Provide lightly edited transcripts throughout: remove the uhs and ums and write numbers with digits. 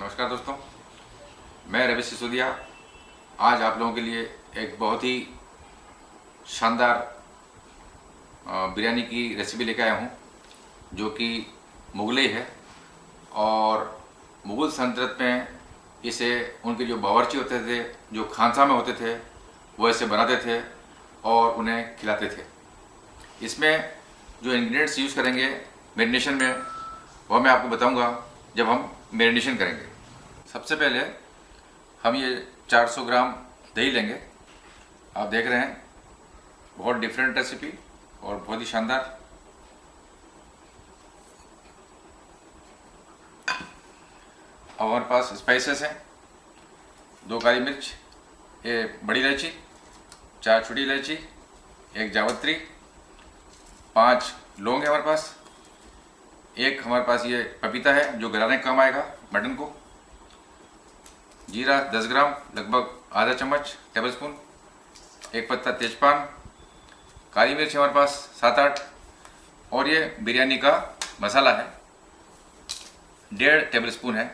नमस्कार दोस्तों, मैं रवि सिसोदिया आज आप लोगों के लिए एक बहुत ही शानदार बिरयानी की रेसिपी लेके आया हूँ जो कि मुगलई है। और मुग़ल सल्तनत में इसे उनके जो बावर्ची होते थे, जो खानसा में होते थे, वो इसे बनाते थे और उन्हें खिलाते थे। इसमें जो इंग्रेडिएंट्स यूज़ करेंगे मैरिनेशन में, वह मैं आपको बताऊंगा जब हम मैरिनेशन करेंगे। सबसे पहले हम ये 400 ग्राम दही लेंगे। आप देख रहे हैं, बहुत डिफरेंट रेसिपी और बहुत ही शानदार। अब हमारे पास स्पाइसेस हैं, 2 काली मिर्च, 1 बड़ी इलायची, 4 छोटी इलायची, 1 जावित्री, 5 लौंग है हमारे पास, 1 हमारे पास ये पपीता है जो गलाने का काम आएगा मटन को, जीरा 10 ग्राम लगभग आधा चम्मच टेबल स्पून, 1 पत्ता तेजपान, काली मिर्च हमारे पास 7-8, और ये बिरयानी का मसाला है 1.5 टेबल स्पून है।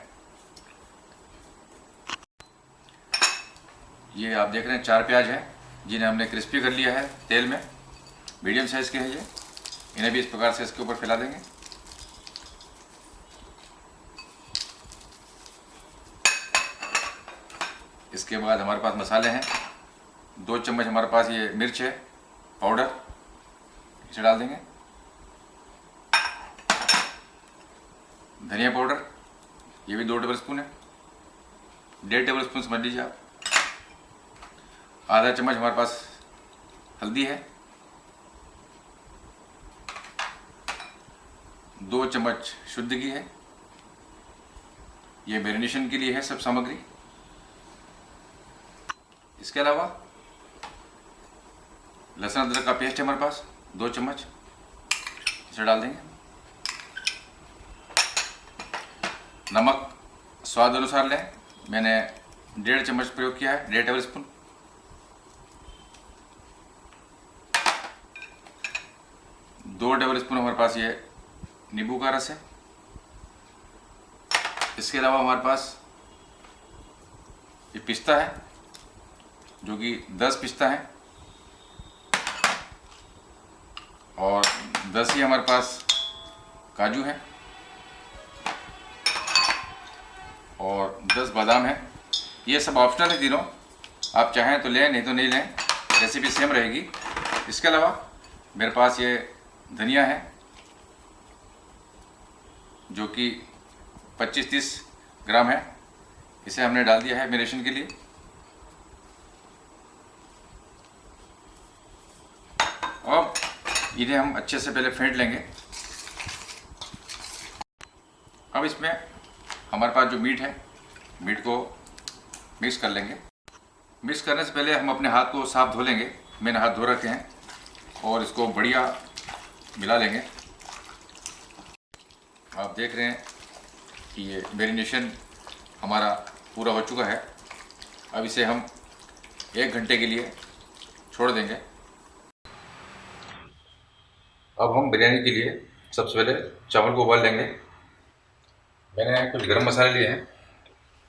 ये आप देख रहे हैं 4 प्याज हैं जिन्हें हमने क्रिस्पी कर लिया है तेल में, मीडियम साइज़ के हैं ये। इन्हें भी इस प्रकार से इसके ऊपर फैला देंगे। इसके बाद हमारे पास मसाले हैं, 2 चम्मच हमारे पास ये मिर्च है पाउडर, इसे डाल देंगे। धनिया पाउडर ये भी 2 टेबल स्पून है, 1.5 टेबल स्पून समझ लीजिए आप। आधा चम्मच हमारे पास हल्दी है, 2 चम्मच शुद्ध घी है। ये मैरिनेशन के लिए है सब सामग्री। इसके अलावा लहसुन अदरक का पेस्ट है हमारे पास 2 चम्मच, इसे डाल देंगे। नमक स्वाद अनुसार लें, मैंने 1.5 चम्मच प्रयोग किया है, 1.5 टेबल स्पून। दो टेबल स्पून हमारे पास ये नींबू का रस है। इसके अलावा हमारे पास ये पिस्ता है जो कि 10 पिस्ता है, और 10 ही हमारे पास काजू है, और 10 बादाम है। ये सब ऑप्शनल है तीनों, आप चाहें तो लें, नहीं तो नहीं लें, रेसिपी सेम रहेगी। इसके अलावा मेरे पास ये धनिया है जो कि 25-30 ग्राम है, इसे हमने डाल दिया है मैरिनेशन के लिए। अब इन्हें हम अच्छे से पहले फेंट लेंगे। अब इसमें हमारे पास जो मीट है, मीट को मिक्स कर लेंगे। मिक्स करने से पहले हम अपने हाथ को साफ धो लेंगे। मैंने हाथ धो रखे हैं और इसको बढ़िया मिला लेंगे। आप देख रहे हैं कि ये मैरिनेशन हमारा पूरा हो चुका है। अब इसे हम 1 घंटे के लिए छोड़ देंगे। अब हम बिरयानी के लिए सबसे पहले चावल को उबाल लेंगे। मैंने कुछ गरम मसाले लिए हैं।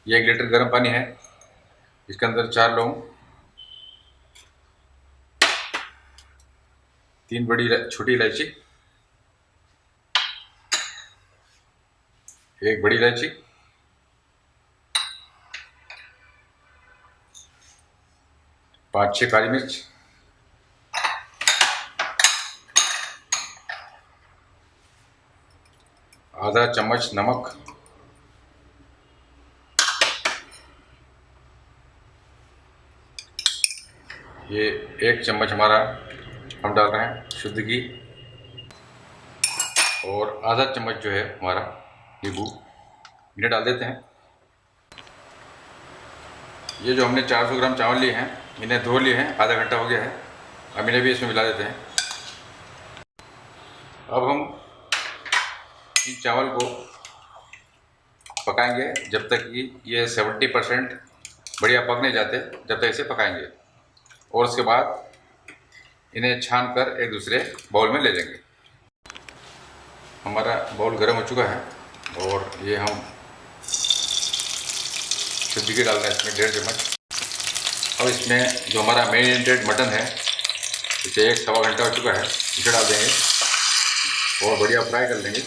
ये 1 लीटर गर्म पानी है, इसके अंदर 4 लौंग, 3 बड़ी छोटी इलायची, 1 बड़ी इलायची, 5-6 काली मिर्च, आधा चम्मच नमक, ये 1 चम्मच हमारा हम डाल रहे हैं शुद्ध घी, और आधा चम्मच जो है हमारा नींबू, इन्हें डाल देते हैं। ये जो हमने 400 ग्राम चावल लिए हैं, इन्हें धो लिए हैं, आधा घंटा हो गया है। अब इन्हें भी इसमें मिला देते हैं। अब हम इन चावल को पकाएंगे जब तक कि ये 70% बढ़िया पक नहीं जाते, जब तक इसे पकाएंगे। और उसके बाद इन्हें छान कर एक दूसरे बाउल में ले लेंगे। हमारा बाउल गर्म हो चुका है और ये हम सब्जी के डालना है इसमें 1.5 चम्मच। अब इसमें जो हमारा मेरिनेटेड मटन है, इसे 1-1.25 घंटा हो चुका है, इसे डाल देंगे और बढ़िया फ्राई कर लेंगे।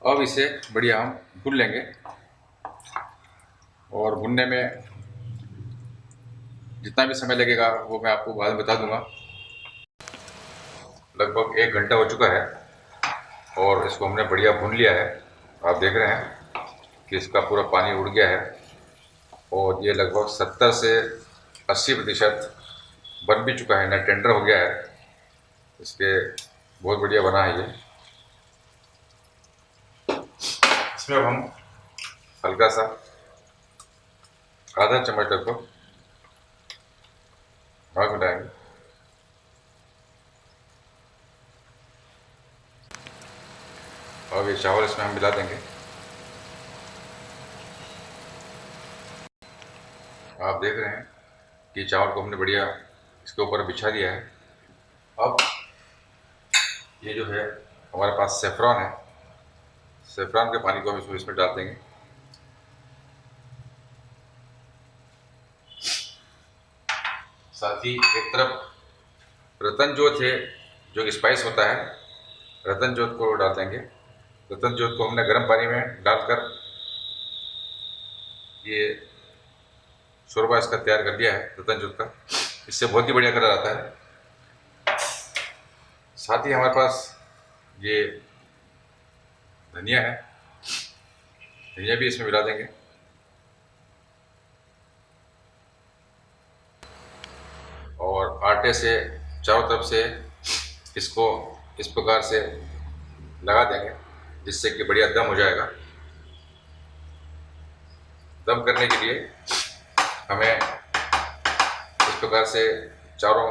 अब इसे बढ़िया हम भून लेंगे और भुनने में जितना भी समय लगेगा वो मैं आपको बाद में बता दूंगा। लगभग 1 घंटा हो चुका है और इसको हमने बढ़िया भून लिया है। आप देख रहे हैं कि इसका पूरा पानी उड़ गया है और ये लगभग 70 से 80% बन भी चुका है ना, टेंडर हो गया है। इसके बहुत बढ़िया बना है ये। इसमें अब हम हल्का सा आधा चम्मच लगभग नमक मिलाएंगे। और ये चावल इसमें हम मिला देंगे। आप देख रहे हैं कि चावल को हमने बढ़िया इसके ऊपर बिछा दिया है। अब ये जो है हमारे पास सेफ्रॉन है, सेफ्रॉन के पानी को हम इसमें डाल देंगे। साथ ही एक तरफ रतन जोत है जो कि स्पाइस होता है, रतन जोत को डाल देंगे। रतन जोत को हमने गर्म पानी में डालकर ये शोरबा इसका तैयार कर लिया है रतन जोत का। इससे बहुत ही बढ़िया कलर आता है। साथ ही हमारे पास ये धनिया है, धनिया भी इसमें मिला देंगे। और आटे से चारों तरफ से इसको इस प्रकार से लगा देंगे जिससे कि बढ़िया दम हो जाएगा। दम करने के लिए हमें इस प्रकार से चारों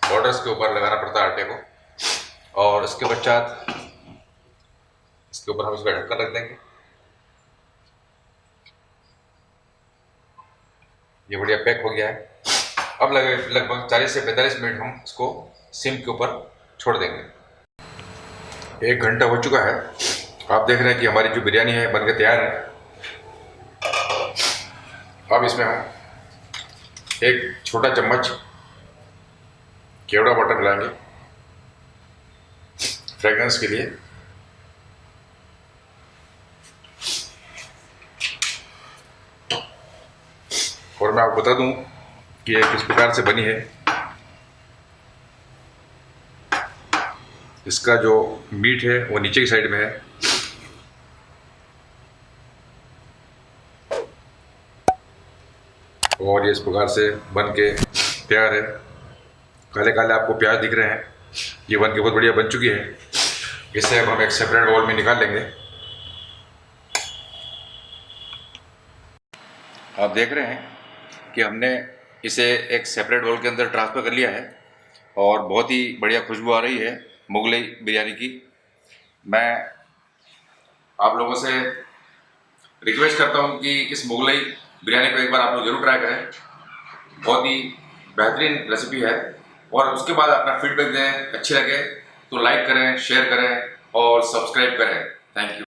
बॉर्डर्स के ऊपर लगाना पड़ता है आटे को और इसके पश्चात इसके ऊपर हम इसका ढक्कन रख देंगे। ये बढ़िया पैक हो गया है। अब लगभग 40 से 45 मिनट हम इसको सिम के ऊपर छोड़ देंगे। 1 घंटा हो चुका है। आप देख रहे हैं कि हमारी जो बिरयानी है बनकर तैयार है। अब इसमें हम 1 छोटा चम्मच केवड़ा वाटर मिलाएंगे फ्रेगनेंस के लिए। और मैं आपको बता दूं कि ये किस प्रकार से बनी है। इसका जो मीट है वो नीचे की साइड में है और ये इस प्रकार से बन के तैयार है। काले काले आपको प्याज दिख रहे हैं, ये बन के बहुत बढ़िया बन चुकी है। इसे अब हम एक सेपरेट बाउल में निकाल लेंगे। आप देख रहे हैं कि हमने इसे एक सेपरेट बाउल के अंदर ट्रांसफ़र कर लिया है और बहुत ही बढ़िया खुशबू आ रही है मुगलई बिरयानी की। मैं आप लोगों से रिक्वेस्ट करता हूं कि इस मुगलई बिरयानी को एक बार आप लोग जरूर ट्राई करें। बहुत ही बेहतरीन रेसिपी है और उसके बाद अपना फीडबैक दें। अच्छी लगे तो लाइक करें, शेयर करें और सब्सक्राइब करें। Thank you.